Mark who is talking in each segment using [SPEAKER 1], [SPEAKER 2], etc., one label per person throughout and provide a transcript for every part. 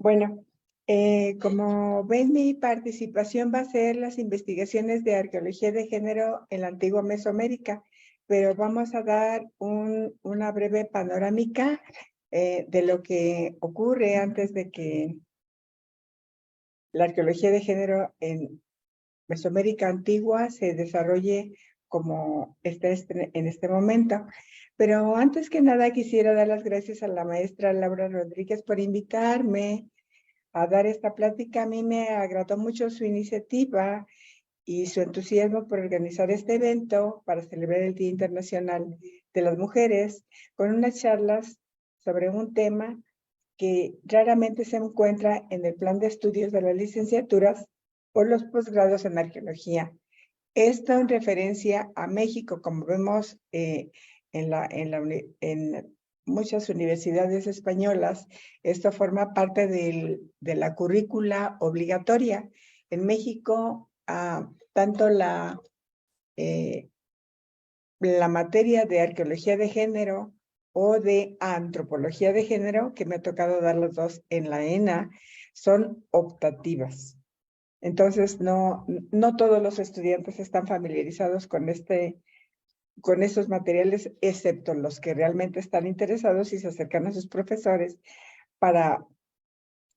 [SPEAKER 1] Bueno, como ven, mi participación va a ser las investigaciones de arqueología de género en la antigua Mesoamérica, pero vamos a dar una breve panorámica de lo que ocurre antes de que la arqueología de género en Mesoamérica antigua se desarrolle como está en este momento. Pero antes que nada quisiera dar las gracias a la maestra Laura Rodríguez por invitarme a dar esta plática. A mí me agradó mucho su iniciativa y su entusiasmo por organizar este evento para celebrar el Día Internacional de las Mujeres con unas charlas sobre un tema que raramente se encuentra en el plan de estudios de las licenciaturas o los posgrados en arqueología. Esto en referencia a México, como vemos en muchas universidades españolas, esto forma parte de la currícula obligatoria. En México, tanto la materia de arqueología de género o de antropología de género, que me ha tocado dar los dos en la ENA, son optativas. Entonces, no todos los estudiantes están familiarizados con estos materiales, excepto los que realmente están interesados y se acercan a sus profesores para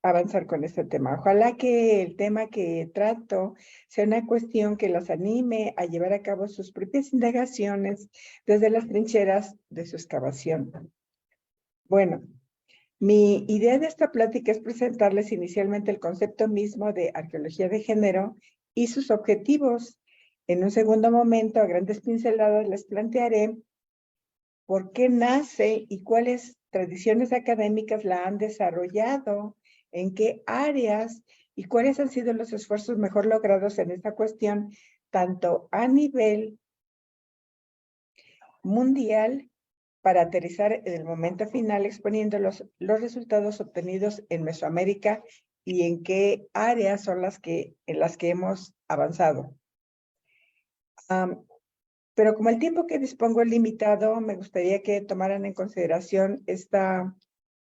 [SPEAKER 1] avanzar con este tema. Ojalá que el tema que trato sea una cuestión que los anime a llevar a cabo sus propias indagaciones desde las trincheras de su excavación. Bueno, mi idea de esta plática es presentarles inicialmente el concepto mismo de arqueología de género y sus objetivos. En un segundo momento, a grandes pinceladas, les plantearé por qué nace y cuáles tradiciones académicas la han desarrollado, en qué áreas y cuáles han sido los esfuerzos mejor logrados en esta cuestión, tanto a nivel mundial, para aterrizar en el momento final exponiendo los resultados obtenidos en Mesoamérica y en qué áreas son en las que hemos avanzado. Pero como el tiempo que dispongo es limitado, me gustaría que tomaran en consideración este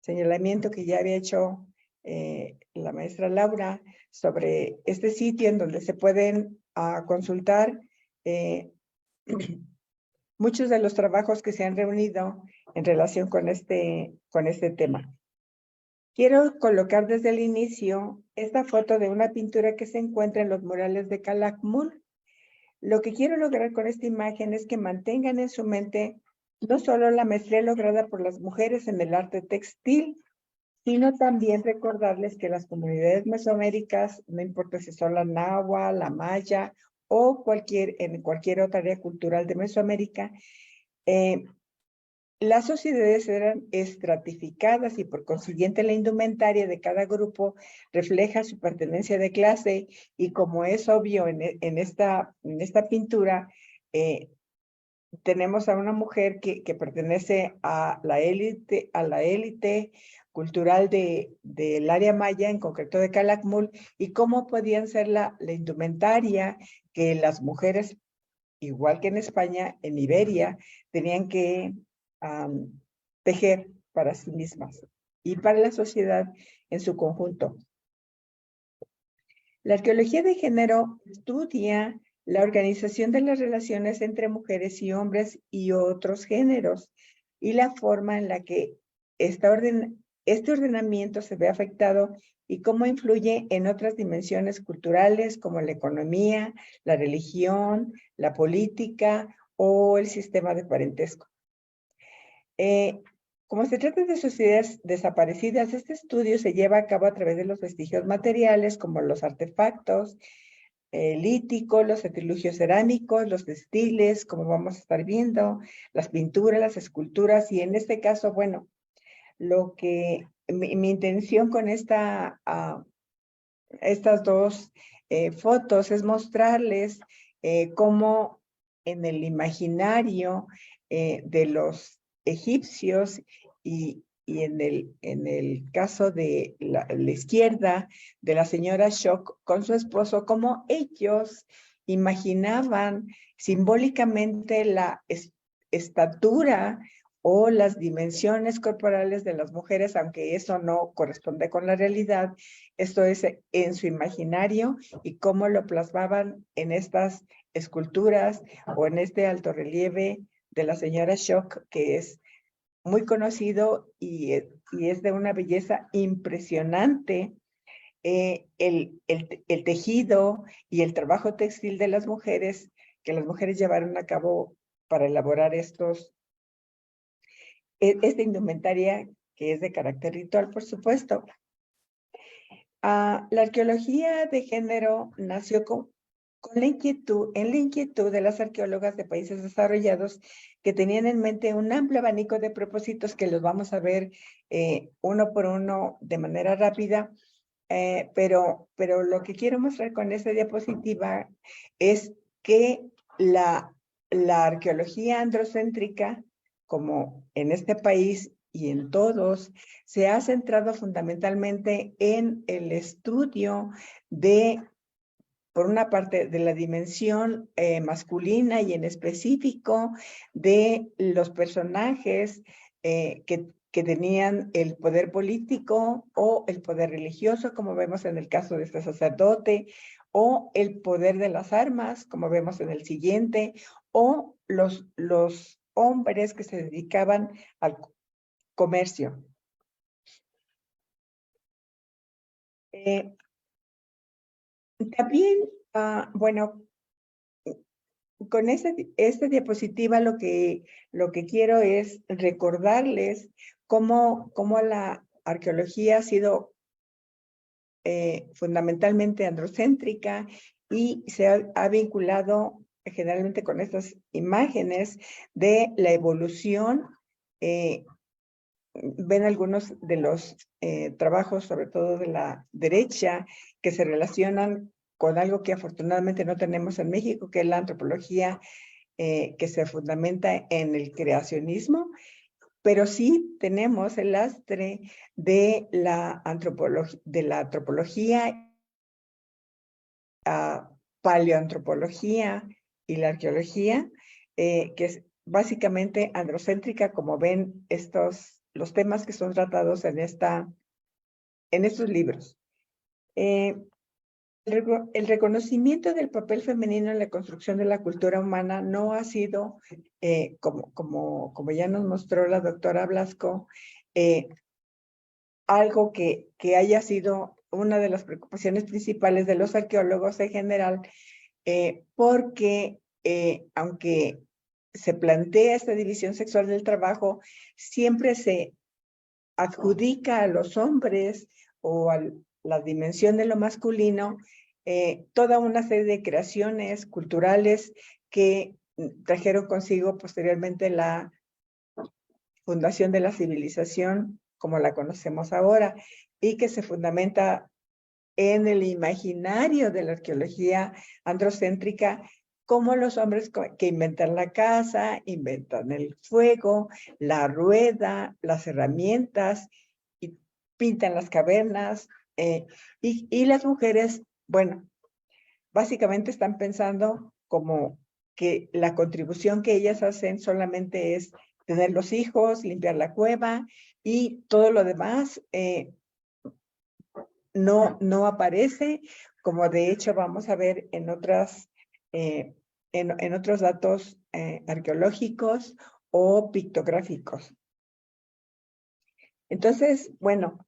[SPEAKER 1] señalamiento que ya había hecho la maestra Laura sobre este sitio en donde se pueden consultar muchos de los trabajos que se han reunido en relación con este tema. Quiero colocar desde el inicio esta foto de una pintura que se encuentra en los murales de Calakmul. Lo que quiero lograr con esta imagen es que mantengan en su mente no solo la maestría lograda por las mujeres en el arte textil, sino también recordarles que las comunidades mesoaméricas, no importa si son la náhuatl, la maya o en cualquier otra área cultural de Mesoamérica, las sociedades eran estratificadas y por consiguiente la indumentaria de cada grupo refleja su pertenencia de clase, y como es obvio en esta pintura, tenemos a una mujer que pertenece a la élite cultural del área maya, en concreto de Calakmul, y cómo podían ser la indumentaria que las mujeres, igual que en España, en Iberia, tenían que tejer para sí mismas y para la sociedad en su conjunto. La arqueología de género estudia la organización de las relaciones entre mujeres y hombres y otros géneros y la forma en la que este ordenamiento se ve afectado y cómo influye en otras dimensiones culturales como la economía, la religión, la política o el sistema de parentesco. Como se trata de sociedades desaparecidas, este estudio se lleva a cabo a través de los vestigios materiales como los artefactos líticos, los artilugios cerámicos, los textiles, como vamos a estar viendo, las pinturas, las esculturas, y en este caso, bueno, mi intención con estas dos fotos es mostrarles cómo en el imaginario de los egipcios y en el caso de la izquierda de la señora Shock con su esposo, cómo ellos imaginaban simbólicamente la estatura o las dimensiones corporales de las mujeres, aunque eso no corresponde con la realidad. Esto es en su imaginario y cómo lo plasmaban en estas esculturas o en este alto relieve de la señora Schock, que es muy conocido y es de una belleza impresionante. El tejido y el trabajo textil de las mujeres, que las mujeres llevaron a cabo para elaborar esta indumentaria que es de carácter ritual, por supuesto. La arqueología de género nació en la inquietud de las arqueólogas de países desarrollados que tenían en mente un amplio abanico de propósitos que los vamos a ver uno por uno de manera rápida, pero lo que quiero mostrar con esta diapositiva es que la arqueología androcéntrica, como en este país y en todos, se ha centrado fundamentalmente en el estudio de, por una parte, de la dimensión masculina y en específico de los personajes que tenían el poder político o el poder religioso, como vemos en el caso de este sacerdote, o el poder de las armas, como vemos en el siguiente, o los hombres que se dedicaban al comercio. También, bueno, con esta diapositiva lo que quiero es recordarles cómo la arqueología ha sido fundamentalmente androcéntrica y se ha vinculado generalmente con estas imágenes de la evolución. Ven algunos de los trabajos, sobre todo de la derecha, que se relacionan con algo que afortunadamente no tenemos en México, que es la antropología que se fundamenta en el creacionismo, pero sí tenemos el lastre de la antropología, paleoantropología y la arqueología, que es básicamente androcéntrica, como ven los temas que son tratados en estos libros. El reconocimiento del papel femenino en la construcción de la cultura humana no ha sido, como ya nos mostró la doctora Blasco, algo que haya sido una de las preocupaciones principales de los arqueólogos en general, porque aunque se plantea esta división sexual del trabajo, siempre se adjudica a los hombres o a la dimensión de lo masculino toda una serie de creaciones culturales que trajeron consigo posteriormente la fundación de la civilización como la conocemos ahora y que se fundamenta en el imaginario de la arqueología androcéntrica, como los hombres que inventan la casa, inventan el fuego, la rueda, las herramientas, y pintan las cavernas, y las mujeres, bueno, básicamente están pensando como que la contribución que ellas hacen solamente es tener los hijos, limpiar la cueva, y todo lo demás no aparece, como de hecho vamos a ver en otros datos arqueológicos o pictográficos. Entonces, bueno,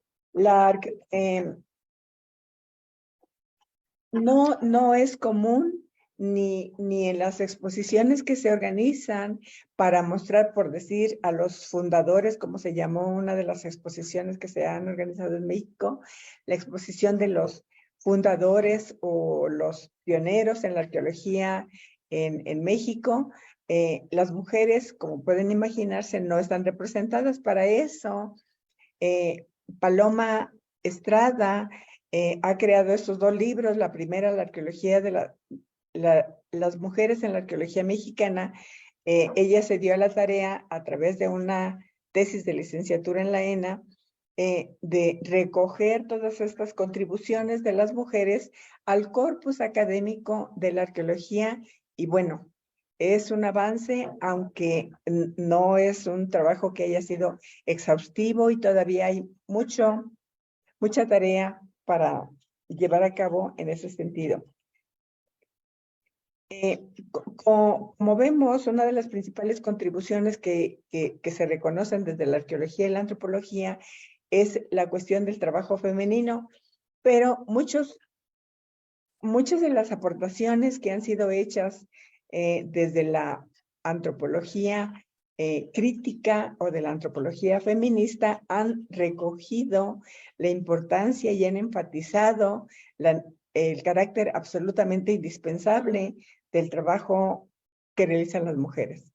[SPEAKER 1] no es común ni en las exposiciones que se organizan para mostrar, por decir, a los fundadores, como se llamó una de las exposiciones que se han organizado en México, la exposición de los fundadores o los pioneros en la arqueología en México. Las mujeres, como pueden imaginarse, no están representadas. Para eso, Paloma Estrada ha creado estos dos libros. La primera, la arqueología de las mujeres en la arqueología mexicana. Ella se dio a la tarea, a través de una tesis de licenciatura en la ENA, de recoger todas estas contribuciones de las mujeres al corpus académico de la arqueología. Y bueno, es un avance, aunque no es un trabajo que haya sido exhaustivo y todavía hay mucha tarea para llevar a cabo en ese sentido. Como vemos, una de las principales contribuciones que se reconocen desde la arqueología y la antropología es la cuestión del trabajo femenino, pero muchas de las aportaciones que han sido hechas desde la antropología crítica o de la antropología feminista han recogido la importancia y han enfatizado el carácter absolutamente indispensable del trabajo que realizan las mujeres.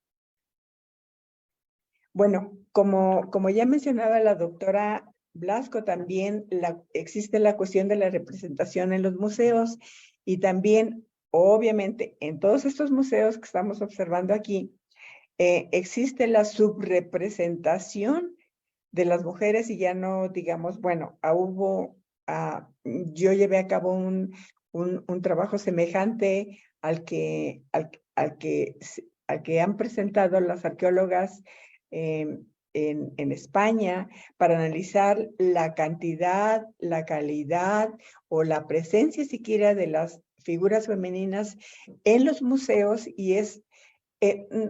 [SPEAKER 1] Bueno, como ya mencionaba la doctora Blasco, también existe la cuestión de la representación en los museos y también, obviamente, en todos estos museos que estamos observando aquí, existe la subrepresentación de las mujeres y ya no digamos, bueno, yo llevé a cabo un trabajo semejante al que han presentado las arqueólogas en España para analizar la cantidad, la calidad o la presencia siquiera de las figuras femeninas en los museos y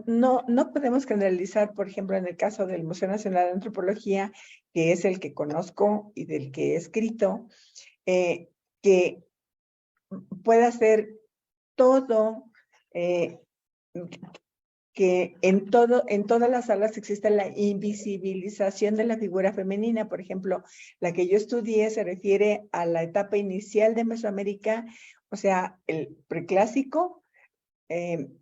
[SPEAKER 1] no podemos generalizar, por ejemplo, en el caso del Museo Nacional de Antropología, que es el que conozco y del que he escrito, que pueda ser todo, que en todas las salas existe la invisibilización de la figura femenina. Por ejemplo, la que yo estudié se refiere a la etapa inicial de Mesoamérica, o sea, el preclásico,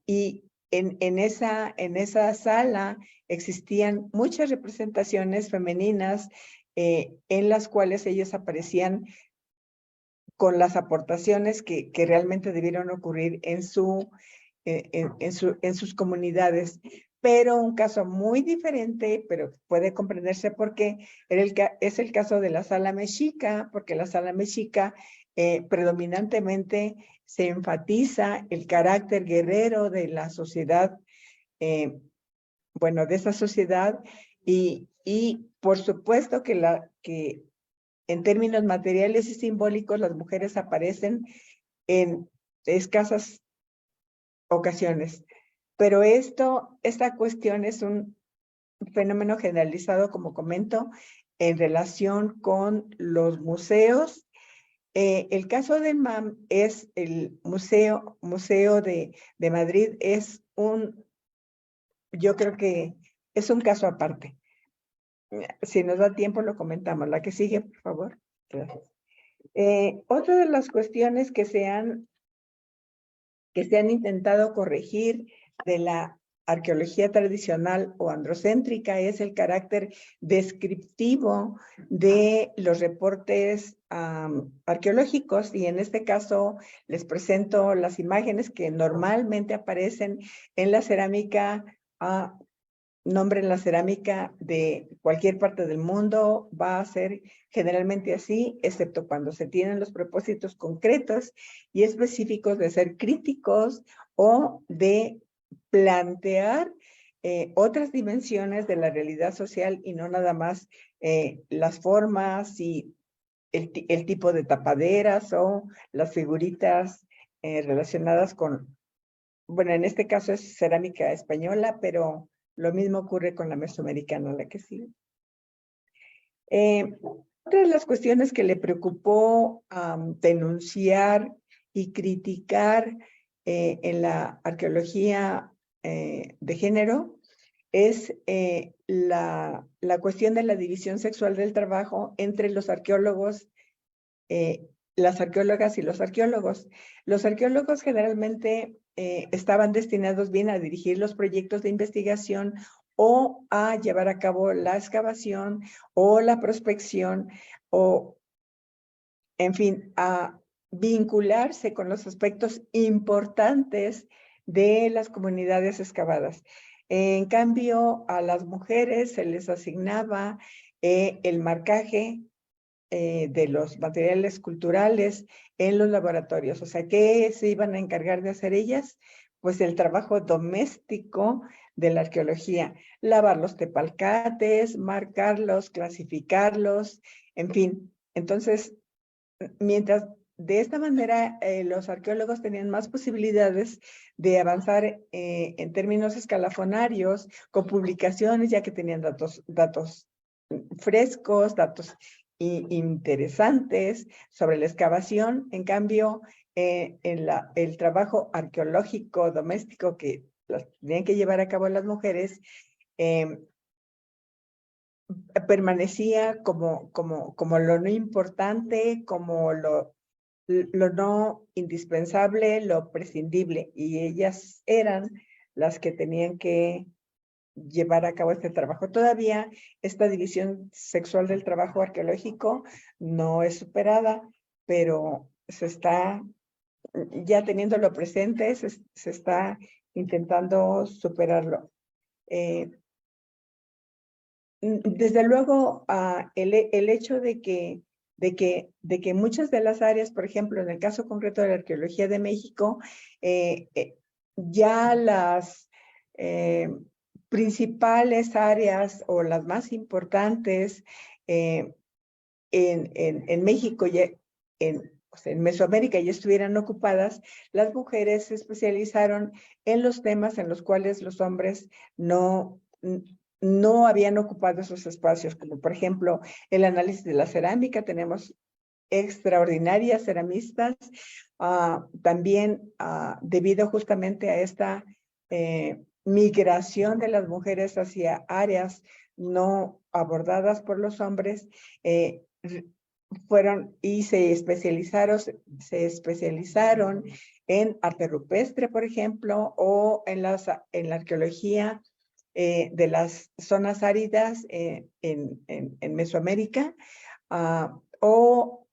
[SPEAKER 1] y en esa sala existían muchas representaciones femeninas en las cuales ellas aparecían con las aportaciones que realmente debieron ocurrir en sus comunidades. Pero un caso muy diferente, pero puede comprenderse porque es el caso de la sala mexica, porque la sala mexica predominantemente se enfatiza el carácter guerrero de la sociedad, de esa sociedad, y por supuesto que en términos materiales y simbólicos las mujeres aparecen en escasas ocasiones. Pero esta cuestión es un fenómeno generalizado, como comento, en relación con los museos. El caso del MAM es el Museo de Madrid, yo creo que es un caso aparte. Si nos da tiempo lo comentamos. La que sigue, por favor. Gracias. Otra de las cuestiones que se han intentado corregir de la arqueología tradicional o androcéntrica es el carácter descriptivo de los reportes arqueológicos, y en este caso les presento las imágenes que normalmente aparecen en la cerámica. Nombren la cerámica de cualquier parte del mundo, va a ser generalmente así, excepto cuando se tienen los propósitos concretos y específicos de ser críticos o de plantear otras dimensiones de la realidad social y no nada más las formas y el tipo de tapaderas o las figuritas relacionadas con, bueno, en este caso es cerámica española, pero lo mismo ocurre con la mesoamericana, la que sigue. Otra de las cuestiones que le preocupó denunciar y criticar en la arqueología de género es la cuestión de la división sexual del trabajo entre los arqueólogos, las arqueólogas y los arqueólogos. Los arqueólogos generalmente estaban destinados bien a dirigir los proyectos de investigación o a llevar a cabo la excavación o la prospección o, en fin, a vincularse con los aspectos importantes de las comunidades excavadas. En cambio, a las mujeres se les asignaba el marcaje de los materiales culturales en los laboratorios. O sea, ¿qué se iban a encargar de hacer ellas? pues el trabajo doméstico de la arqueología. Lavar los tepalcates, marcarlos, clasificarlos, en fin. Entonces, mientras de esta manera los arqueólogos tenían más posibilidades de avanzar en términos escalafonarios, con publicaciones, ya que tenían datos frescos, datos interesantes sobre la excavación. En cambio, el trabajo arqueológico doméstico que tenían que llevar a cabo las mujeres permanecía como lo no importante, como lo no indispensable, lo prescindible, y ellas eran las que tenían que llevar a cabo este trabajo. Todavía esta división sexual del trabajo arqueológico no es superada, pero se está, ya teniéndolo presente, se está intentando superarlo. Desde luego, el hecho de que muchas de las áreas, por ejemplo, en el caso concreto de la arqueología de México, ya las principales áreas o las más importantes en México y en Mesoamérica ya estuvieran ocupadas, las mujeres se especializaron en los temas en los cuales los hombres no habían ocupado esos espacios, como por ejemplo el análisis de la cerámica. Tenemos extraordinarias ceramistas, también debido justamente a esta migración de las mujeres hacia áreas no abordadas por los hombres, fueron y se especializaron en arte rupestre, por ejemplo, o en la arqueología de las zonas áridas en Mesoamérica, o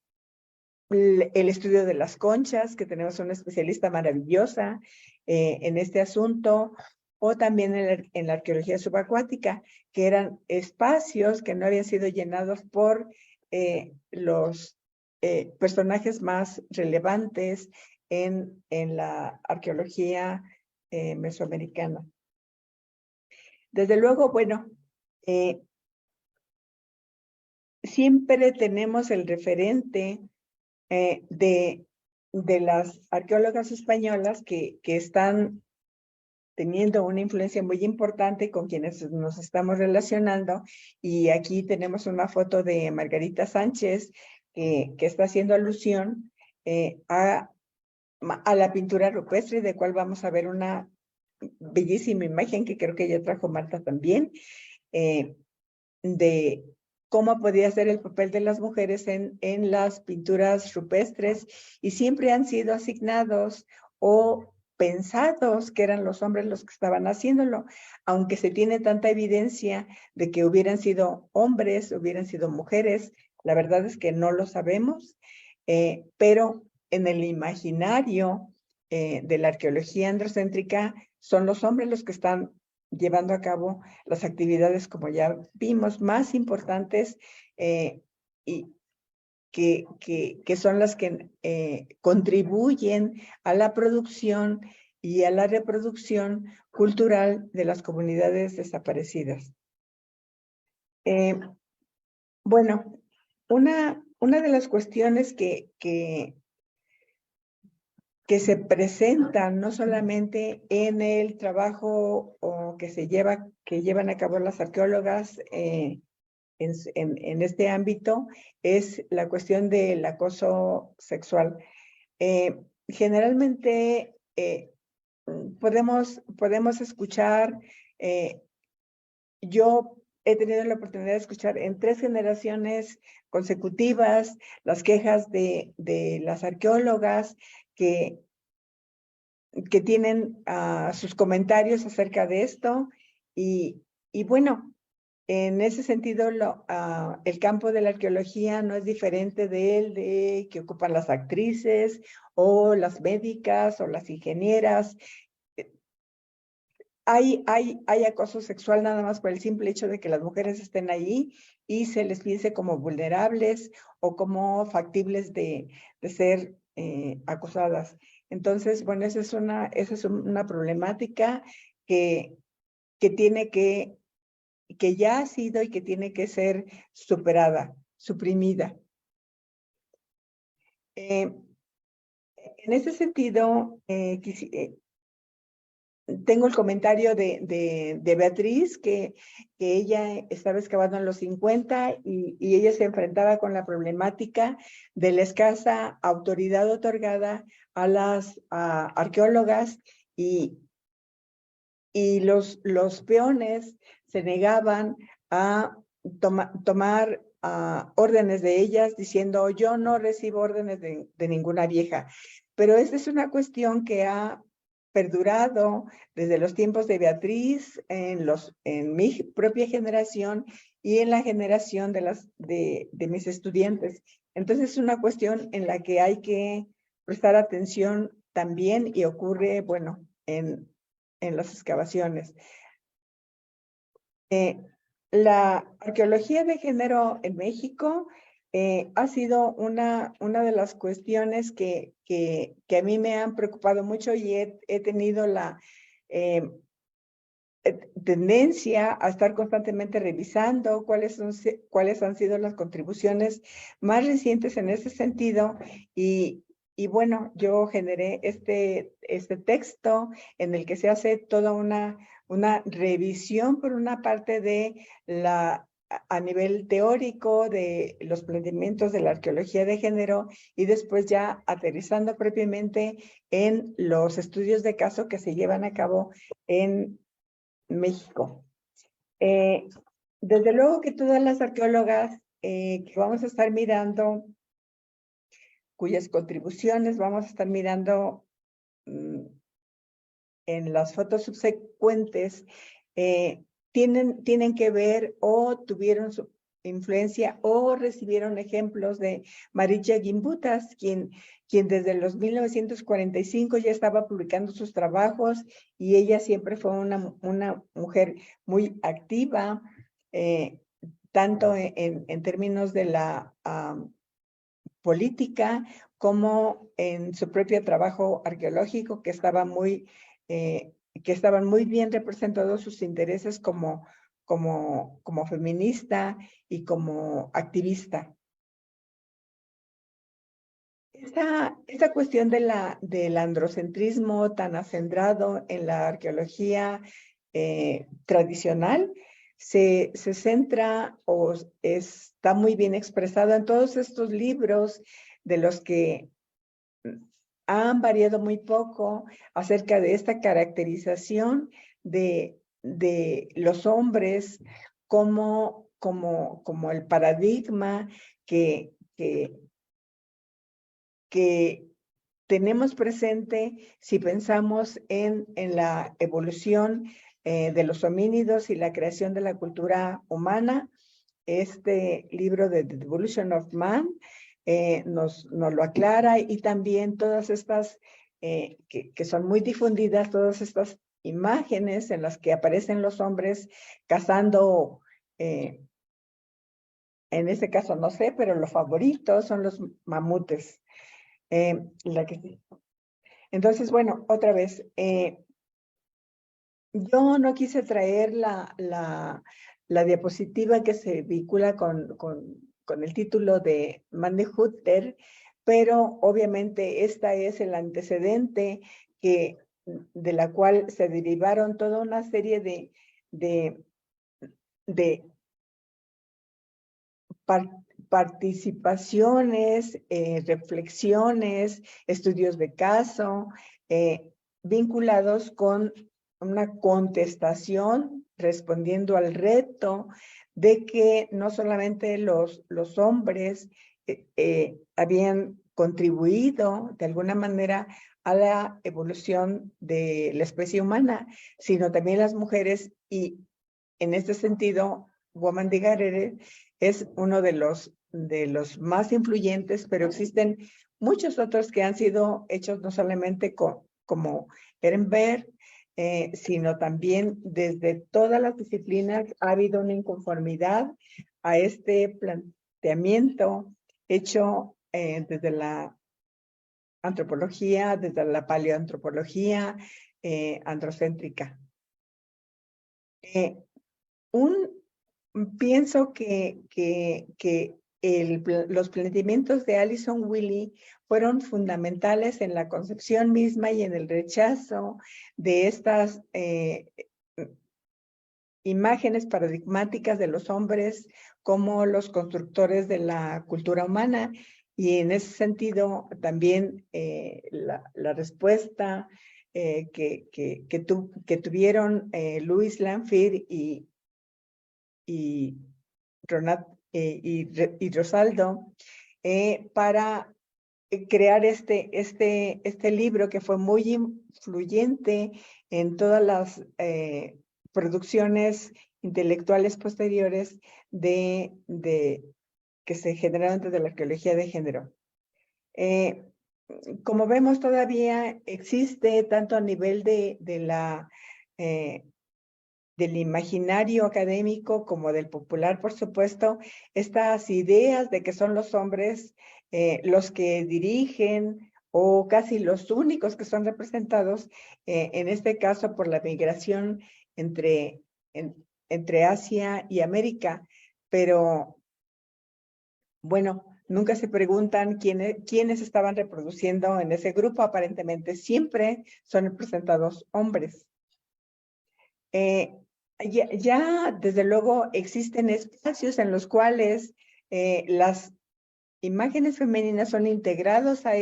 [SPEAKER 1] el estudio de las conchas, que tenemos una especialista maravillosa en este asunto, o también en la arqueología subacuática, que eran espacios que no habían sido llenados por los personajes más relevantes en la arqueología mesoamericana. Desde luego, bueno, siempre tenemos el referente de las arqueólogas españolas que están teniendo una influencia muy importante con quienes nos estamos relacionando. Y aquí tenemos una foto de Margarita Sánchez que está haciendo alusión a la pintura rupestre, de cual vamos a ver una bellísima imagen que creo que ya trajo Marta también, de cómo podía ser el papel de las mujeres en las pinturas rupestres, y siempre han sido asignados o pensados que eran los hombres los que estaban haciéndolo, aunque se tiene tanta evidencia de que hubieran sido hombres, hubieran sido mujeres. La verdad es que no lo sabemos, pero en el imaginario de la arqueología androcéntrica son los hombres los que están llevando a cabo las actividades, como ya vimos, más importantes y que son las que contribuyen a la producción y a la reproducción cultural de las comunidades desaparecidas. Bueno, una de las cuestiones que se presentan no solamente en el trabajo que llevan a cabo las arqueólogas en este ámbito, es la cuestión del acoso sexual. Generalmente podemos escuchar, yo he tenido la oportunidad de escuchar en 3 generaciones consecutivas las quejas de las arqueólogas que tienen sus comentarios acerca de esto, y bueno, en ese sentido el campo de la arqueología no es diferente de que ocupan las actrices o las médicas o las ingenieras. Hay acoso sexual nada más por el simple hecho de que las mujeres estén ahí y se les piense como vulnerables o como factibles de ser acosadas. Entonces, bueno, esa es una problemática que, que ya ha sido y que tiene que ser superada, suprimida. En ese sentido, tengo el comentario de Beatriz, que ella estaba excavando en los 50 y ella se enfrentaba con la problemática de la escasa autoridad otorgada a las arqueólogas y los peones se negaban a tomar órdenes de ellas diciendo yo no recibo órdenes de ninguna vieja. Pero esta es una cuestión que ha perdurado desde los tiempos de Beatriz, en mi propia generación y en la generación de mis estudiantes. Entonces es una cuestión en la que hay que prestar atención también y ocurre, bueno, en las excavaciones. La arqueología de género en México ha sido una de las cuestiones que a mí me han preocupado mucho y he tenido la tendencia a estar constantemente revisando cuáles han sido las contribuciones más recientes en ese sentido y bueno, yo generé este texto en el que se hace toda una revisión por una parte de a nivel teórico de los planteamientos de la arqueología de género y después ya aterrizando propiamente en los estudios de caso que se llevan a cabo en México. Desde luego que todas las arqueólogas que vamos a estar mirando, cuyas contribuciones vamos a estar mirando en las fotos subsecuentes, tienen que ver o tuvieron su influencia o recibieron ejemplos de Maricha Gimbutas, quien desde los 1945 ya estaba publicando sus trabajos y ella siempre fue una mujer muy activa, tanto en términos de la política como en su propio trabajo arqueológico, que estaban muy bien representados sus intereses como feminista y como activista. Esta cuestión del androcentrismo tan acendrado en la arqueología tradicional se centra o está muy bien expresado en todos estos libros de los que han variado muy poco acerca de esta caracterización de los hombres como el paradigma que tenemos presente si pensamos en la evolución de los homínidos y la creación de la cultura humana. Este libro de The Evolution of Man nos lo aclara y también todas estas que son muy difundidas, todas estas imágenes en las que aparecen los hombres cazando, en este caso no sé, pero los favoritos son los mamutes. Entonces, bueno, otra vez, yo no quise traer la diapositiva que se vincula con el título de Manne Hutter, pero obviamente esta es el antecedente de la cual se derivaron toda una serie de participaciones, reflexiones, estudios de caso, vinculados con una contestación respondiendo al reto de que no solamente los hombres habían contribuido de alguna manera a la evolución de la especie humana, sino también las mujeres y en este sentido, Woman de Garere es uno de los más influyentes, pero existen muchos otros que han sido hechos no solamente como Ehrenberg, sino también desde todas las disciplinas ha habido una inconformidad a este planteamiento hecho desde la antropología, desde la paleoantropología androcéntrica. Pienso que los planteamientos de Alison Willey fueron fundamentales en la concepción misma y en el rechazo de estas imágenes paradigmáticas de los hombres como los constructores de la cultura humana. Y en ese sentido, también la respuesta que tuvieron Louis Lanfear y Rosaldo para crear este libro que fue muy influyente en todas las producciones intelectuales posteriores que se generaron desde la arqueología de género. Como vemos, todavía existe tanto a nivel del imaginario académico como del popular, por supuesto, estas ideas de que son los hombres los que dirigen o casi los únicos que son representados, en este caso por la migración entre Asia y América. Pero, bueno, nunca se preguntan quiénes estaban reproduciendo en ese grupo. Aparentemente siempre son representados hombres. Ya, desde luego, existen espacios en los cuales las imágenes femeninas son integrados a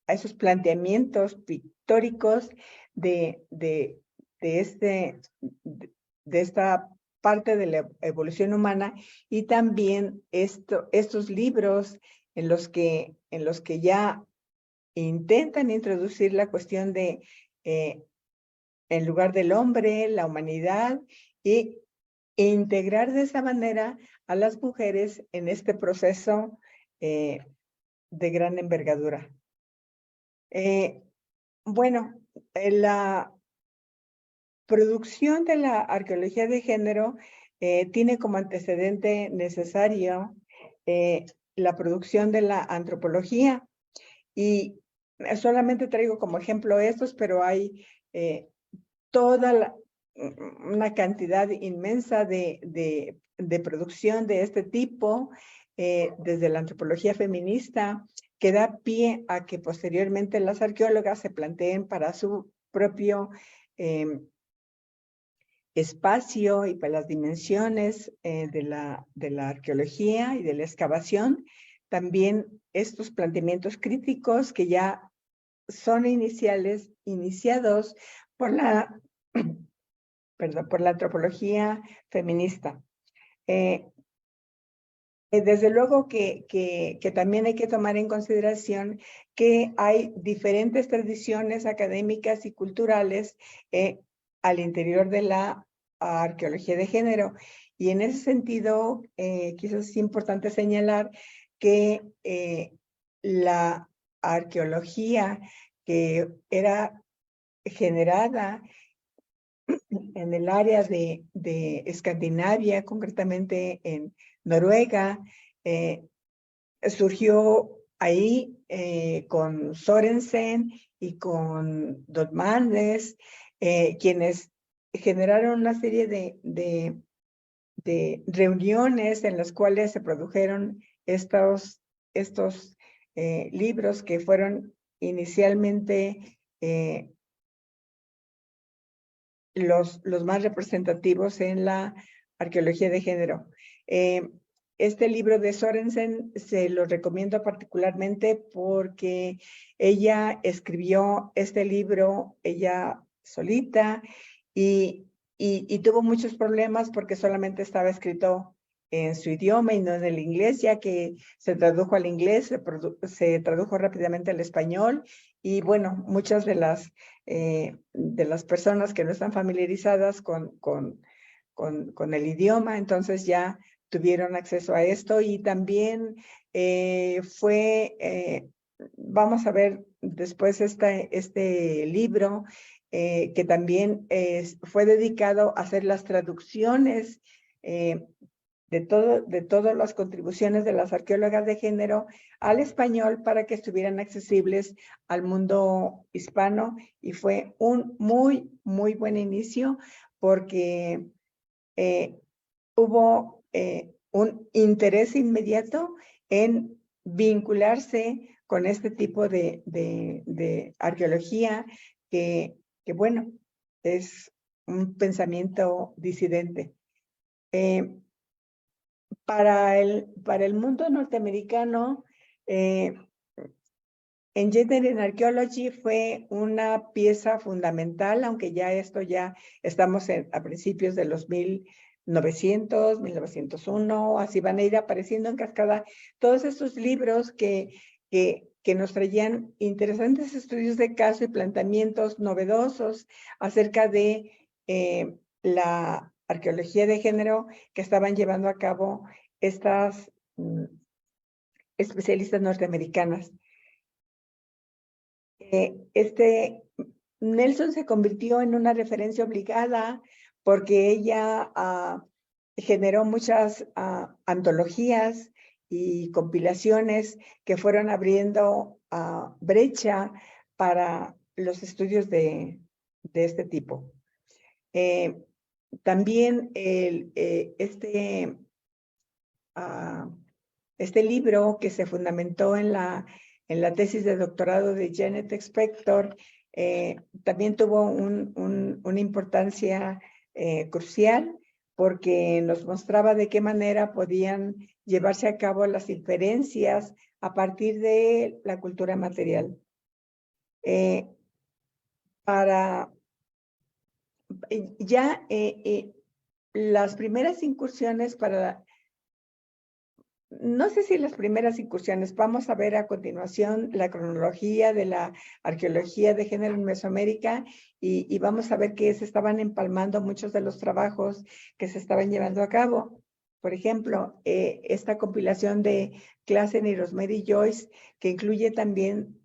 [SPEAKER 1] esos planteamientos pictóricos de esta parte de la evolución humana, y también estos libros en los que ya intentan introducir la cuestión de en lugar del hombre, la humanidad, e integrar de esa manera a las mujeres en este proceso de gran envergadura. Bueno, la producción de la arqueología de género tiene como antecedente necesario la producción de la antropología, y solamente traigo como ejemplo estos, pero hay toda una cantidad inmensa de producción de este tipo desde la antropología feminista, que da pie a que posteriormente las arqueólogas se planteen para su propio espacio y para las dimensiones de la arqueología y de la excavación, también estos planteamientos críticos que ya son iniciados por la antropología feminista. Desde luego que también hay que tomar en consideración que hay diferentes tradiciones académicas y culturales al interior de la arqueología de género. Y en ese sentido, quizás es importante señalar que la arqueología que era generada en el área de Escandinavia, concretamente en Noruega, surgió ahí con Sorensen y con Dodmanes, quienes generaron una serie de reuniones en las cuales se produjeron estos libros que fueron inicialmente los más representativos en la arqueología de género. Este libro de Sorensen se lo recomiendo particularmente porque ella escribió este libro ella solita y tuvo muchos problemas porque solamente estaba escrito en su idioma y no en el inglés, ya que se tradujo al inglés, se tradujo rápidamente al español, y bueno, muchas de las personas que no están familiarizadas con el idioma, entonces ya tuvieron acceso a esto. Y también vamos a ver después este libro que también fue dedicado a hacer las traducciones de todas las contribuciones de las arqueólogas de género al español para que estuvieran accesibles al mundo hispano, y fue un muy, muy buen inicio porque hubo un interés inmediato en vincularse con este tipo de arqueología que, bueno, es un pensamiento disidente. Para el mundo norteamericano, Engineering Archaeology fue una pieza fundamental, aunque ya estamos a principios de los 1900, 1901, así van a ir apareciendo en cascada todos estos libros que nos traían interesantes estudios de caso y planteamientos novedosos acerca de la arqueología de género que estaban llevando a cabo estas especialistas norteamericanas. Nelson se convirtió en una referencia obligada porque ella generó muchas antologías y compilaciones que fueron abriendo brecha para los estudios de este tipo. También este libro que se fundamentó en la tesis de doctorado de Janet Spector, también tuvo una importancia crucial porque nos mostraba de qué manera podían llevarse a cabo las inferencias a partir de la cultura material. Las primeras incursiones no sé si las primeras incursiones, vamos a ver a continuación la cronología de la arqueología de género en Mesoamérica y vamos a ver que se estaban empalmando muchos de los trabajos que se estaban llevando a cabo. Por ejemplo, esta compilación de Classen y Rosemary Joyce, que incluye también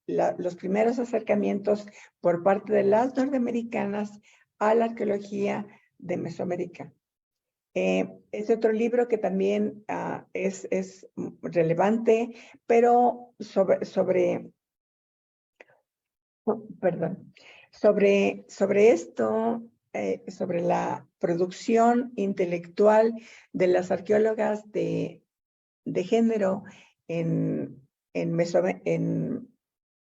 [SPEAKER 1] los primeros acercamientos por parte de las norteamericanas a la arqueología de Mesoamérica. Es otro libro que también es relevante, pero sobre esto, sobre la producción intelectual de las arqueólogas de género en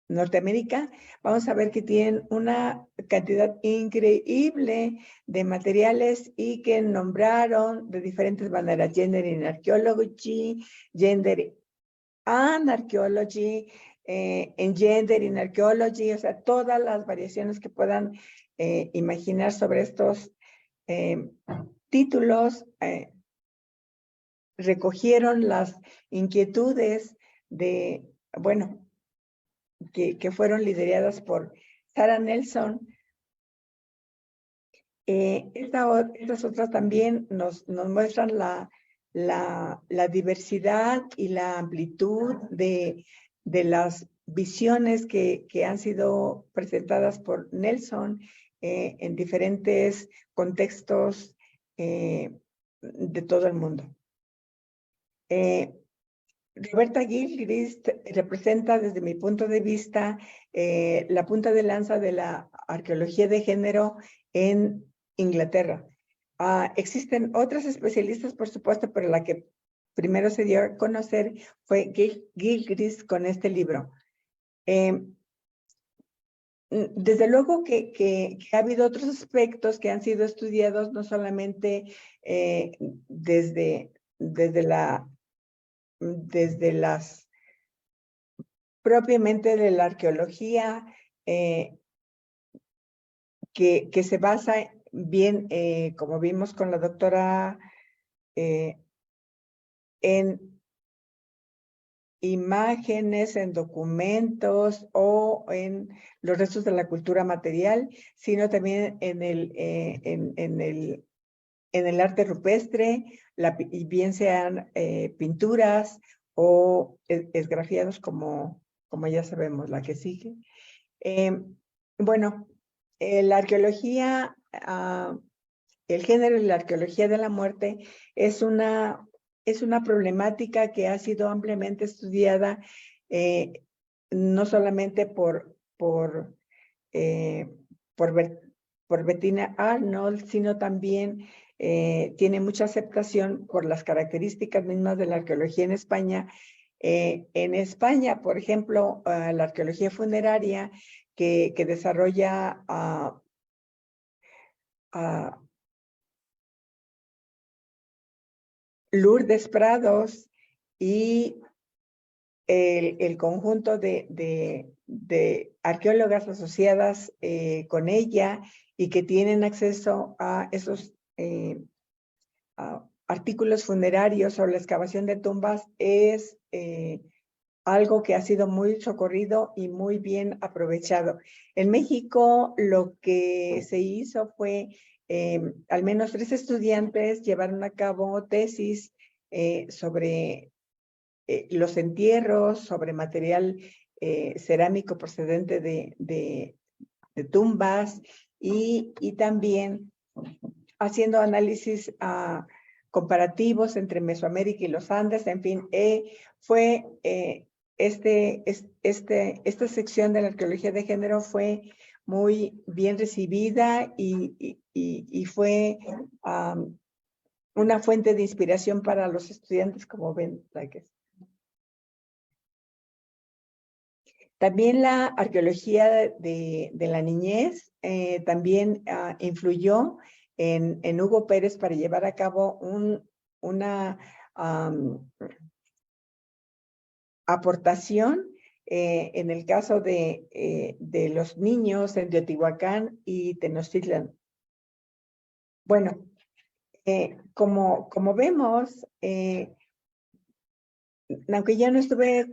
[SPEAKER 1] Norteamérica, vamos a ver que tienen una cantidad increíble de materiales y que nombraron de diferentes maneras: Gender in Archaeology, Gender and Archaeology, Gender in Archaeology, o sea, todas las variaciones que puedan imaginar sobre estos títulos. Recogieron las inquietudes que fueron lideradas por Sarah Nelson. Estas otras también nos muestran la diversidad y la amplitud de las visiones que han sido presentadas por Nelson en diferentes contextos de todo el mundo. Roberta Gilchrist representa, desde mi punto de vista, la punta de lanza de la arqueología de género en Inglaterra. Existen otras especialistas, por supuesto, pero la que primero se dio a conocer fue Gilchrist con este libro. Desde luego que ha habido otros aspectos que han sido estudiados, no solamente propiamente de la arqueología, que se basa bien, como vimos con la doctora, en imágenes, en documentos o en los restos de la cultura material, sino también en el arte rupestre, y bien sean pinturas o esgrafiados, como ya sabemos, la que sigue. Bueno, la arqueología el género y la arqueología de la muerte es una problemática que ha sido ampliamente estudiada, no solamente por Bettina Arnold, sino también tiene mucha aceptación por las características mismas de la arqueología en España. En España, por ejemplo, la arqueología funeraria que desarrolla Lourdes Prados y el conjunto de arqueólogas asociadas con ella y que tienen acceso a esos artículos funerarios sobre la excavación de tumbas es algo que ha sido muy socorrido y muy bien aprovechado. En México lo que se hizo fue, al menos 3 estudiantes llevaron a cabo tesis sobre los entierros, sobre material cerámico procedente de tumbas y también haciendo análisis comparativos entre Mesoamérica y los Andes. En fin, fue esta sección de la arqueología de género fue muy bien recibida y fue una fuente de inspiración para los estudiantes, como ven. También la arqueología de la niñez también influyó en Hugo Pérez para llevar a cabo una aportación en el caso de los niños en Teotihuacán y Tenochtitlan. Bueno, como vemos, aunque ya no estuve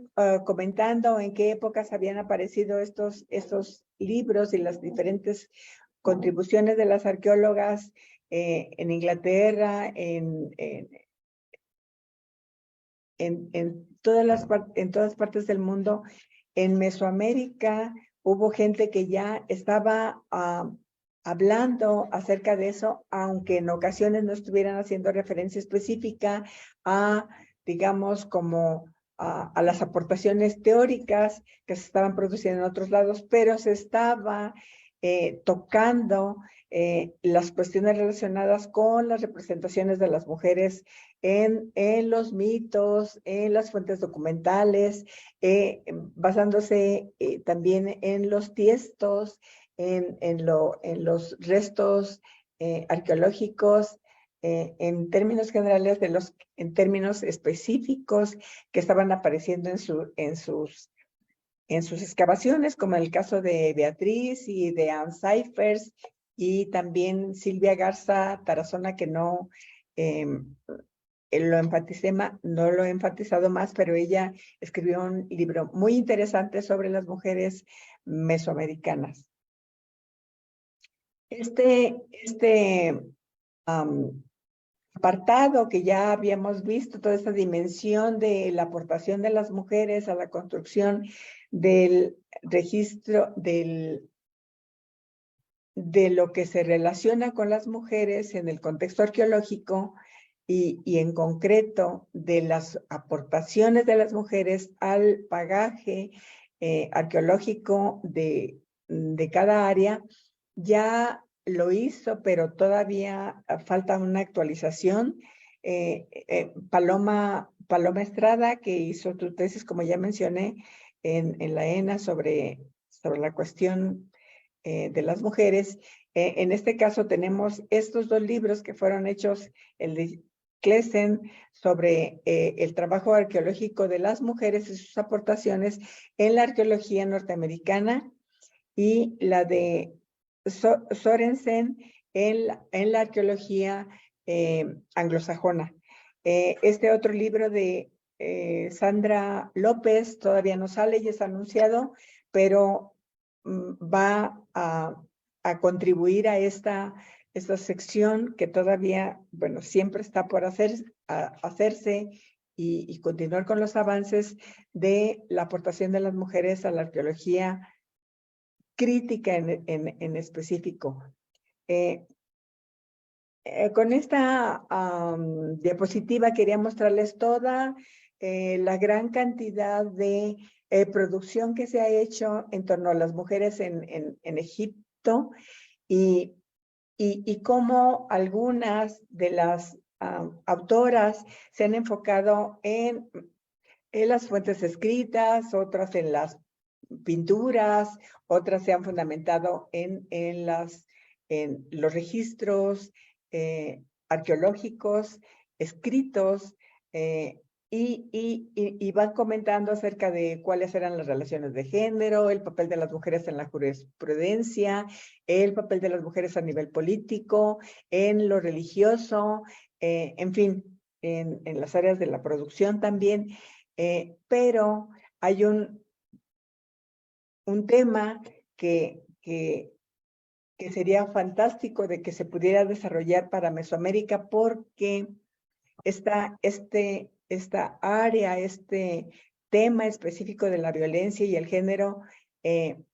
[SPEAKER 1] comentando en qué épocas habían aparecido estos libros y las diferentes contribuciones de las arqueólogas en Inglaterra, en todas partes del mundo. En Mesoamérica hubo gente que ya estaba hablando acerca de eso, aunque en ocasiones no estuvieran haciendo referencia específica a, digamos, como a las aportaciones teóricas que se estaban produciendo en otros lados, pero se estaba tocando las cuestiones relacionadas con las representaciones de las mujeres en los mitos, en las fuentes documentales, basándose también en los tiestos, en los restos arqueológicos, en términos generales, en términos específicos que estaban apareciendo en sus excavaciones, como en el caso de Beatriz y de Ann Cyphers, y también Silvia Garza Tarazona, que no no lo he enfatizado más, pero ella escribió un libro muy interesante sobre las mujeres mesoamericanas. Este apartado que ya habíamos visto, toda esta dimensión de la aportación de las mujeres a la construcción del registro de lo que se relaciona con las mujeres en el contexto arqueológico y en concreto de las aportaciones de las mujeres al bagaje arqueológico de cada área, ya lo hizo, pero todavía falta una actualización. Paloma Estrada, que hizo tu tesis, como ya mencioné, en la ENA sobre la cuestión de las mujeres. En este caso tenemos estos 2 libros que fueron hechos, el de Klesen sobre el trabajo arqueológico de las mujeres y sus aportaciones en la arqueología norteamericana, y la de Sorensen en la arqueología anglosajona. Este otro libro de Sandra López todavía no sale y es anunciado, pero va a contribuir a esta sección que todavía, bueno, siempre está por hacerse y continuar con los avances de la aportación de las mujeres a la arqueología crítica en específico. Con esta diapositiva quería mostrarles toda la gran cantidad de producción que se ha hecho en torno a las mujeres en Egipto y cómo algunas de las autoras se han enfocado en las fuentes escritas, otras en las pinturas, otras se han fundamentado en los registros arqueológicos, escritos, y van comentando acerca de cuáles eran las relaciones de género, el papel de las mujeres en la jurisprudencia, el papel de las mujeres a nivel político, en lo religioso, en fin, en las áreas de la producción también. Pero hay un tema que sería fantástico de que se pudiera desarrollar para Mesoamérica, porque esta área, este tema específico de la violencia y el género en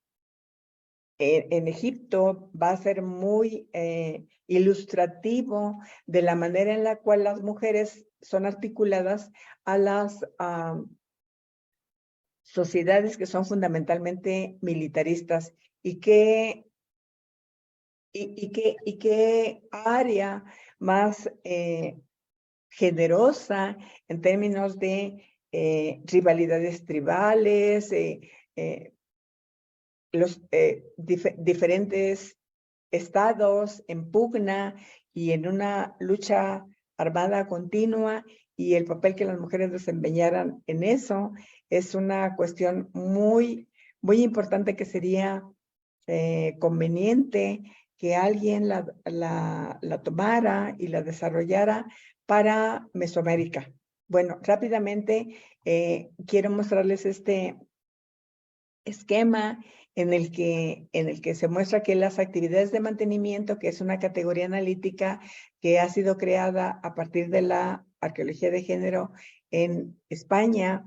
[SPEAKER 1] Egipto va a ser muy ilustrativo de la manera en la cual las mujeres son articuladas a las sociedades que son fundamentalmente militaristas y qué área más generosa en términos de rivalidades tribales, los diferentes estados en pugna y en una lucha armada continua, y el papel que las mujeres desempeñaran en eso es una cuestión muy, muy importante que sería conveniente que alguien la tomara y la desarrollara para Mesoamérica. Bueno, rápidamente quiero mostrarles este esquema en el que se muestra que las actividades de mantenimiento, que es una categoría analítica que ha sido creada a partir de la arqueología de género en España,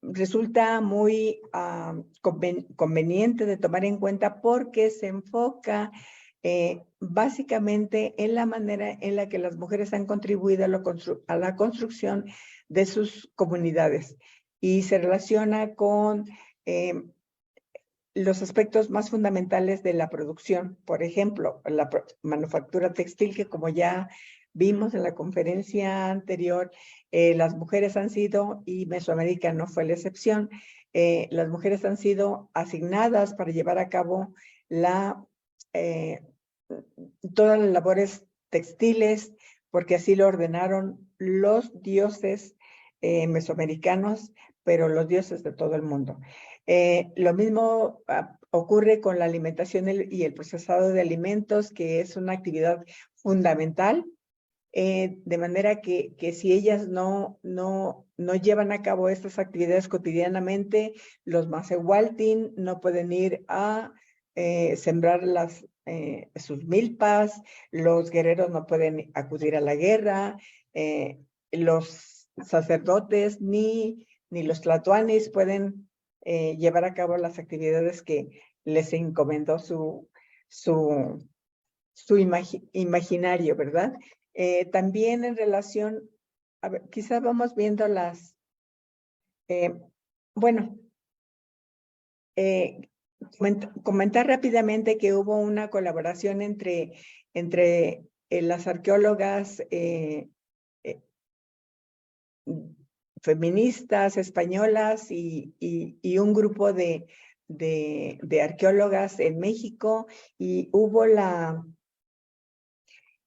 [SPEAKER 1] resulta muy conveniente de tomar en cuenta porque se enfoca básicamente en la manera en la que las mujeres han contribuido a la construcción de sus comunidades y se relaciona con los aspectos más fundamentales de la producción. Por ejemplo, la manufactura textil, que como ya vimos en la conferencia anterior, las mujeres han sido, y Mesoamérica no fue la excepción, las mujeres han sido asignadas para llevar a cabo todas las labores textiles, porque así lo ordenaron los dioses mesoamericanos, pero los dioses de todo el mundo. Lo mismo ocurre con la alimentación y el procesado de alimentos, que es una actividad fundamental, de manera que si ellas no llevan a cabo estas actividades cotidianamente, los Macehualtin no pueden ir a sembrar sus milpas, los guerreros no pueden acudir a la guerra, los sacerdotes ni los tlatoanis pueden llevar a cabo las actividades que les encomendó su imaginario, ¿verdad? También en relación, a ver, quizás vamos viendo bueno, comentar rápidamente que hubo una colaboración entre las arqueólogas feministas españolas y un grupo de arqueólogas en México, y hubo la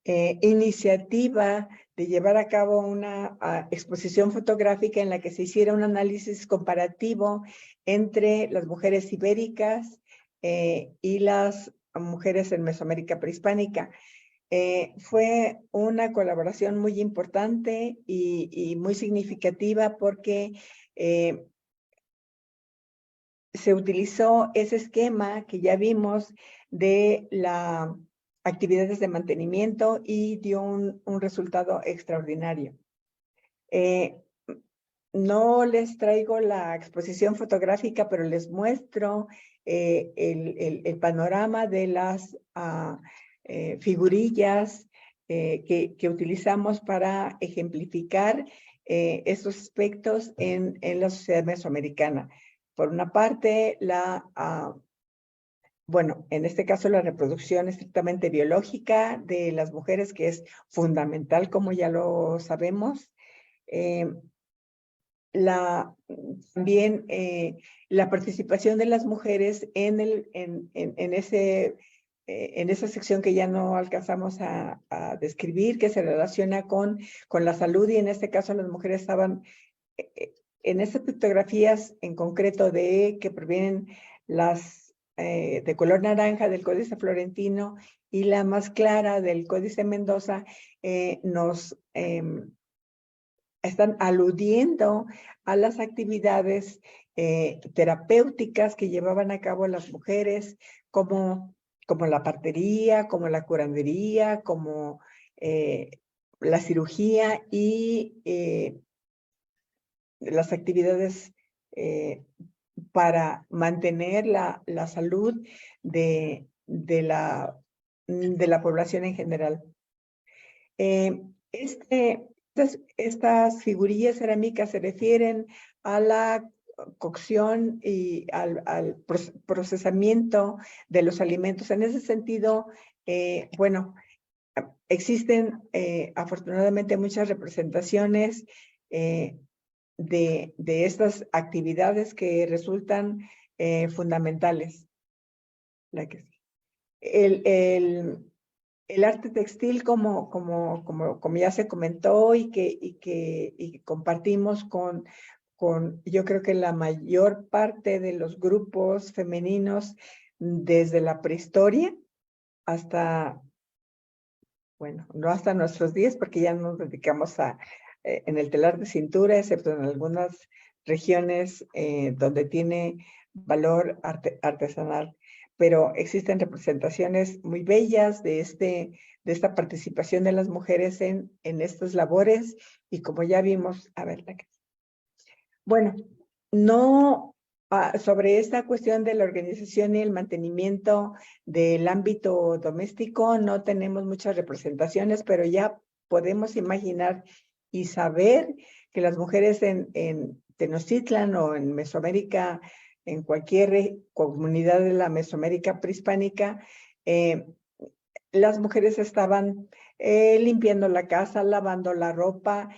[SPEAKER 1] iniciativa de llevar a cabo una exposición fotográfica en la que se hiciera un análisis comparativo entre las mujeres ibéricas y las mujeres en Mesoamérica prehispánica. Fue una colaboración muy importante y muy significativa porque se utilizó ese esquema que ya vimos de las actividades de mantenimiento y dio un resultado extraordinario. No les traigo la exposición fotográfica, pero les muestro el panorama de las figurillas que utilizamos para ejemplificar estos aspectos en la sociedad mesoamericana. Por una parte, bueno, en este caso la reproducción estrictamente biológica de las mujeres, que es fundamental, como ya lo sabemos. También la participación de las mujeres en esa sección que ya no alcanzamos a describir, que se relaciona con la salud, y en este caso las mujeres estaban en estas pictografías en concreto que provienen de color naranja del Códice Florentino y la más clara del Códice Mendoza, nos están aludiendo a las actividades terapéuticas que llevaban a cabo las mujeres, como la partería, como la curandería, como la cirugía y las actividades para mantener la salud de la población en general. Estas figurillas cerámicas se refieren a la cocción y al procesamiento de los alimentos. En ese sentido, bueno, existen afortunadamente muchas representaciones de estas actividades que resultan fundamentales. El arte textil, como ya se comentó y que compartimos con yo creo que la mayor parte de los grupos femeninos desde la prehistoria hasta, bueno, no hasta nuestros días, porque ya nos dedicamos en el telar de cintura, excepto en algunas regiones donde tiene valor artesanal. Pero existen representaciones muy bellas de esta participación de las mujeres en estas labores, y como ya vimos, a ver, bueno, sobre esta cuestión de la organización y el mantenimiento del ámbito doméstico, no tenemos muchas representaciones, pero ya podemos imaginar y saber que las mujeres en Tenochtitlan o en Mesoamérica, en cualquier comunidad de la Mesoamérica prehispánica, las mujeres estaban limpiando la casa, lavando la ropa,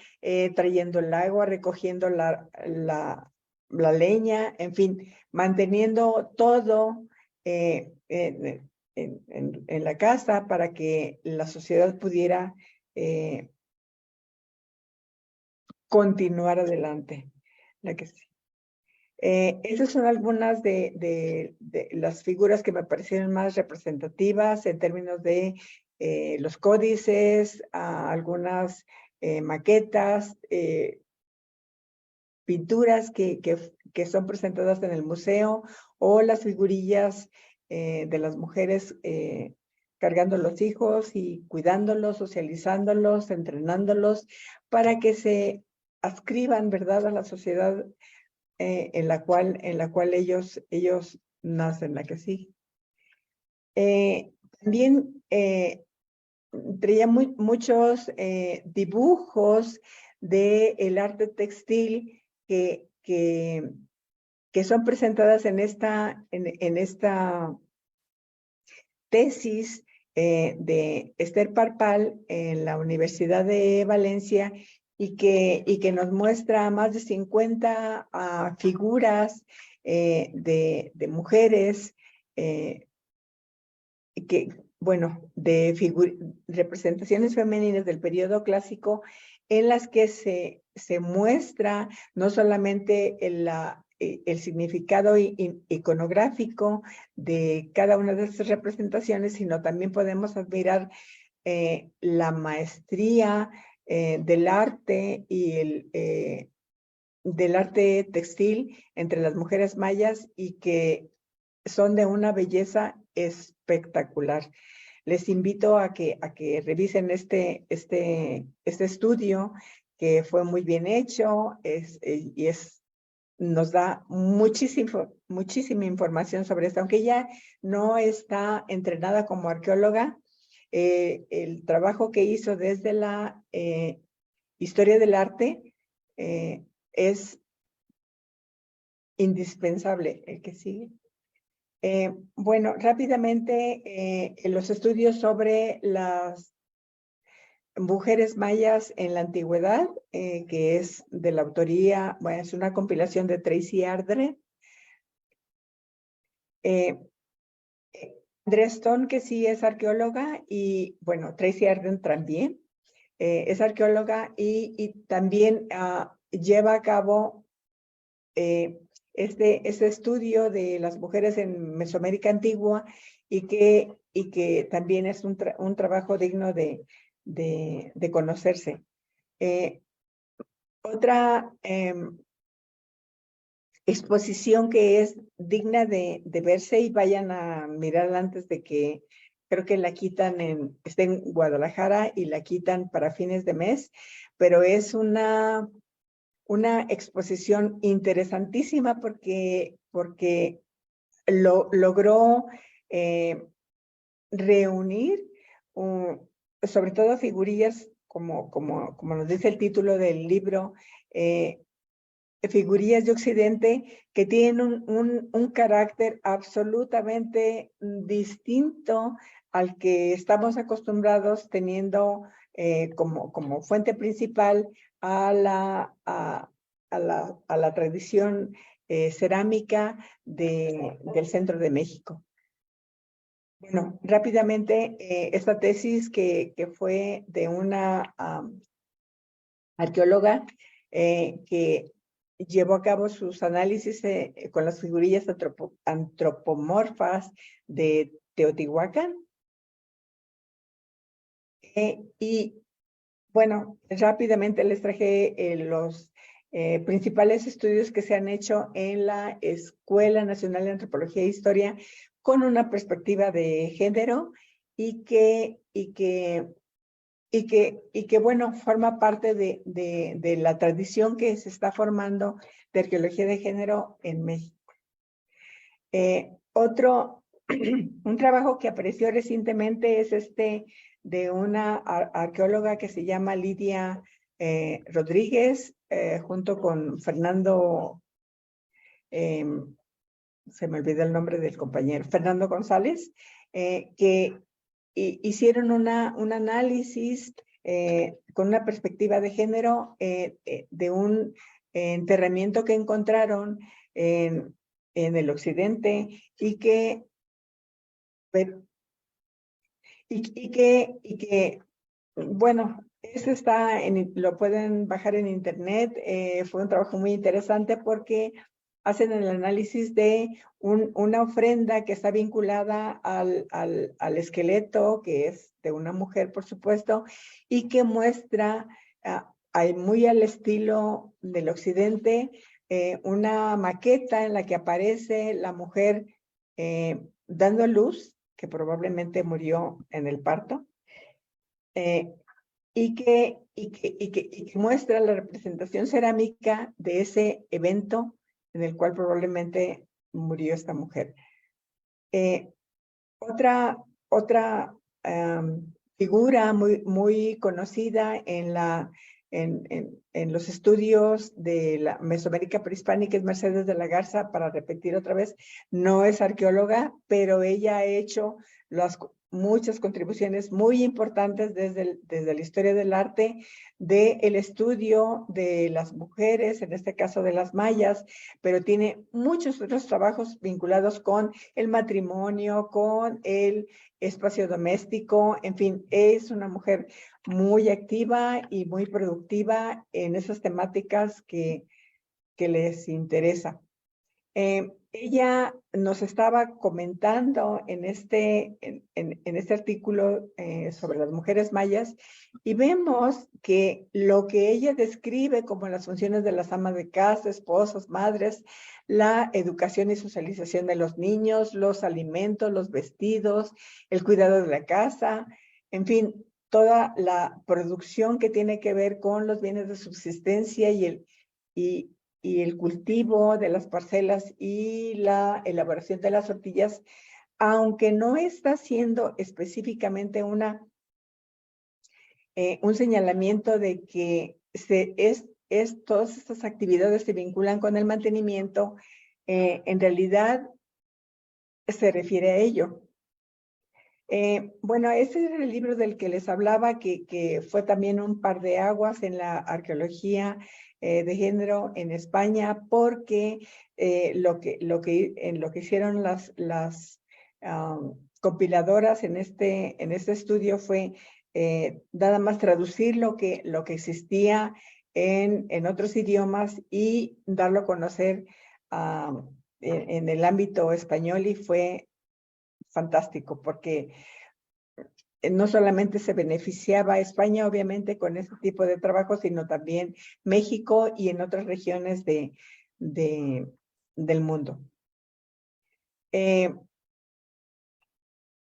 [SPEAKER 1] trayendo el agua, recogiendo la leña, en fin, manteniendo todo en la casa para que la sociedad pudiera continuar adelante. Esas son algunas de las figuras que me parecieron más representativas en términos de los códices, algunas maquetas, pinturas que son presentadas en el museo, o las figurillas de las mujeres cargando los hijos y cuidándolos, socializándolos, entrenándolos, para que se adscriban, ¿verdad?, a la sociedad en la cual ellos nacen, la que sí. También traía muchos dibujos del arte textil que son presentadas en esta tesis de Esther Parpal en la Universidad de Valencia, y que nos muestra más de 50 figuras de mujeres bueno, de representaciones femeninas del periodo clásico, en las que se muestra no solamente el significado iconográfico de cada una de estas representaciones, sino también podemos admirar la maestría del arte y del arte textil entre las mujeres mayas, y que son de una belleza espectacular. Les invito a que revisen este estudio, que fue muy bien hecho, y nos da muchísima información sobre esto. Aunque ella no está entrenada como arqueóloga, el trabajo que hizo desde la historia del arte es indispensable. El que sigue. Bueno, rápidamente, los estudios sobre las mujeres mayas en la antigüedad, que es de la autoría, bueno, es una compilación de Tracy Ardre. Andrea Stone, que sí es arqueóloga, y bueno, Tracy Arden también es arqueóloga y también lleva a cabo este estudio de las mujeres en Mesoamérica Antigua y que también es un trabajo digno de conocerse. Otra exposición que es digna de verse, y vayan a mirarla antes de que, creo que la quitan está en Guadalajara y la quitan para fines de mes, pero es una exposición interesantísima porque logró reunir sobre todo figurillas, como nos dice el título del libro, figurillas de Occidente que tienen un carácter absolutamente distinto al que estamos acostumbrados, teniendo como fuente principal a la tradición cerámica del centro de México. Bueno, rápidamente, esta tesis que fue de una arqueóloga que llevó a cabo sus análisis con las figurillas antropomorfas de Teotihuacán. Y bueno, rápidamente les traje los principales estudios que se han hecho en la Escuela Nacional de Antropología e Historia con una perspectiva de género y que bueno, forma parte de la tradición que se está formando de arqueología de género en México. Un trabajo que apareció recientemente es de una arqueóloga que se llama Lidia Rodríguez, junto con Fernando, se me olvidó el nombre del compañero, Fernando González, que hicieron un análisis con una perspectiva de género de un enterramiento que encontraron en el occidente y que bueno, lo pueden bajar en internet. Fue un trabajo muy interesante porque hacen el análisis de una ofrenda que está vinculada al esqueleto, que es de una mujer, por supuesto, y que muestra, muy al estilo del occidente, una maqueta en la que aparece la mujer dando luz, que probablemente murió en el parto, y que muestra la representación cerámica de ese evento en el cual probablemente murió esta mujer. Otra figura muy conocida en los estudios de la Mesoamérica prehispánica es Mercedes de la Garza. Para repetir otra vez, no es arqueóloga, pero ella ha hecho muchas contribuciones muy importantes desde la historia del arte, del estudio de las mujeres, en este caso de las mayas, pero tiene muchos otros trabajos vinculados con el matrimonio, con el espacio doméstico. En fin, es una mujer muy activa y muy productiva en esas temáticas que les interesa. Ella nos estaba comentando en este artículo sobre las mujeres mayas, y vemos que lo que ella describe como las funciones de las amas de casa, esposas, madres, la educación y socialización de los niños, los alimentos, los vestidos, el cuidado de la casa, en fin, toda la producción que tiene que ver con los bienes de subsistencia y el cultivo de las parcelas y la elaboración de las tortillas aunque no está haciendo específicamente un señalamiento de que todas estas actividades se vinculan con el mantenimiento, en realidad se refiere a ello. Bueno, ese es el libro del que les hablaba, que fue también un par de aguas en la arqueología de género en España, porque lo que hicieron las compiladoras en este estudio fue nada más traducir lo que existía en otros idiomas y darlo a conocer en el ámbito español, y fue fantástico, porque no solamente se beneficiaba a España, obviamente, con ese tipo de trabajo, sino también México y en otras regiones del mundo.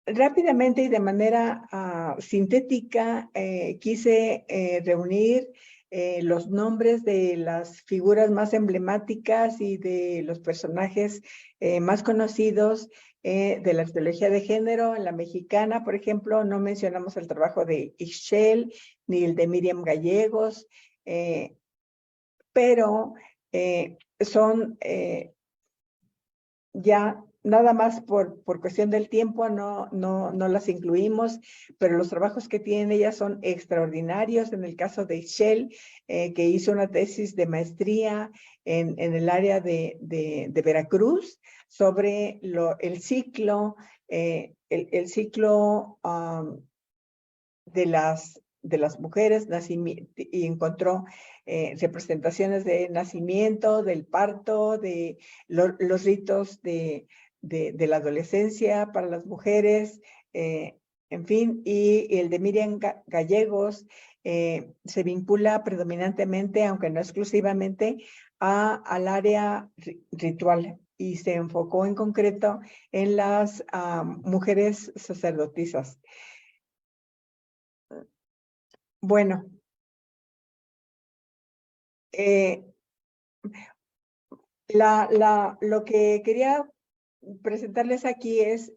[SPEAKER 1] Rápidamente y de manera sintética, quise reunir los nombres de las figuras más emblemáticas y de los personajes más conocidos de la arqueología de género. En la mexicana, por ejemplo, no mencionamos el trabajo de Ixchel ni el de Miriam Gallegos, pero son ya nada más por cuestión del tiempo, no las incluimos, pero los trabajos que tienen ellas son extraordinarios. En el caso de Ixchel, que hizo una tesis de maestría en el área de Veracruz sobre el ciclo, el ciclo de las mujeres, y encontró representaciones de nacimiento, del parto, de los ritos de la adolescencia para las mujeres, en fin, y el de Miriam Gallegos se vincula predominantemente, aunque no exclusivamente, al área ritual, y se enfocó en concreto en las mujeres sacerdotisas. Bueno, lo que quería presentarles aquí es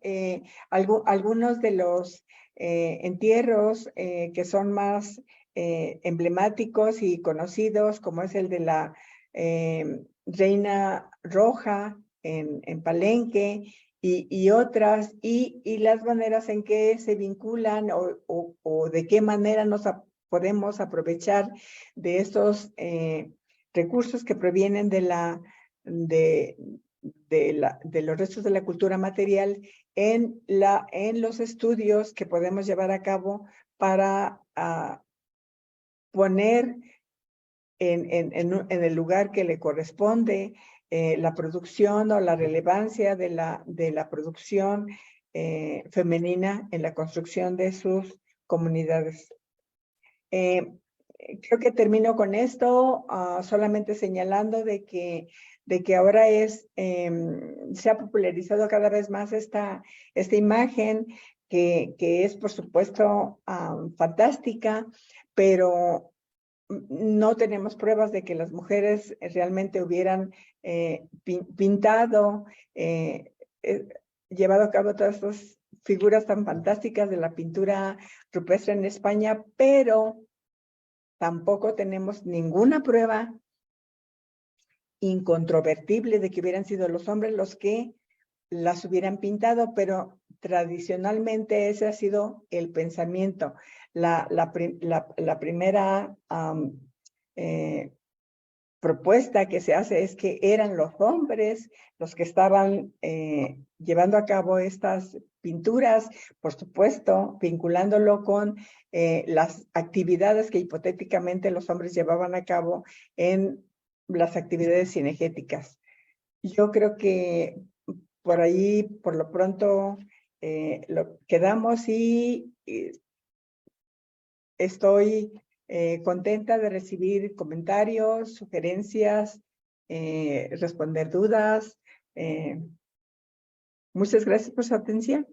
[SPEAKER 1] algunos de los entierros que son más emblemáticos y conocidos, como es el de la Reina Roja en Palenque, y otras, y las maneras en que se vinculan o de qué manera podemos aprovechar de estos recursos que provienen de los restos de la cultura material en los estudios que podemos llevar a cabo para poner en el lugar que le corresponde la producción o la relevancia de la producción femenina en la construcción de sus comunidades. Creo que termino con esto, solamente señalando de que ahora se ha popularizado cada vez más esta imagen, que es, por supuesto, fantástica, pero no tenemos pruebas de que las mujeres realmente hubieran pintado, llevado a cabo todas estas figuras tan fantásticas de la pintura rupestre en España, pero tampoco tenemos ninguna prueba incontrovertible de que hubieran sido los hombres los que las hubieran pintado, pero tradicionalmente ese ha sido el pensamiento. La primera propuesta que se hace es que eran los hombres los que estaban llevando a cabo estas pinturas, por supuesto, vinculándolo con las actividades que hipotéticamente los hombres llevaban a cabo en las actividades cinegéticas. Yo creo que por ahí, por lo pronto, lo quedamos, y estoy contenta de recibir comentarios, sugerencias, responder dudas. Muchas gracias por su atención.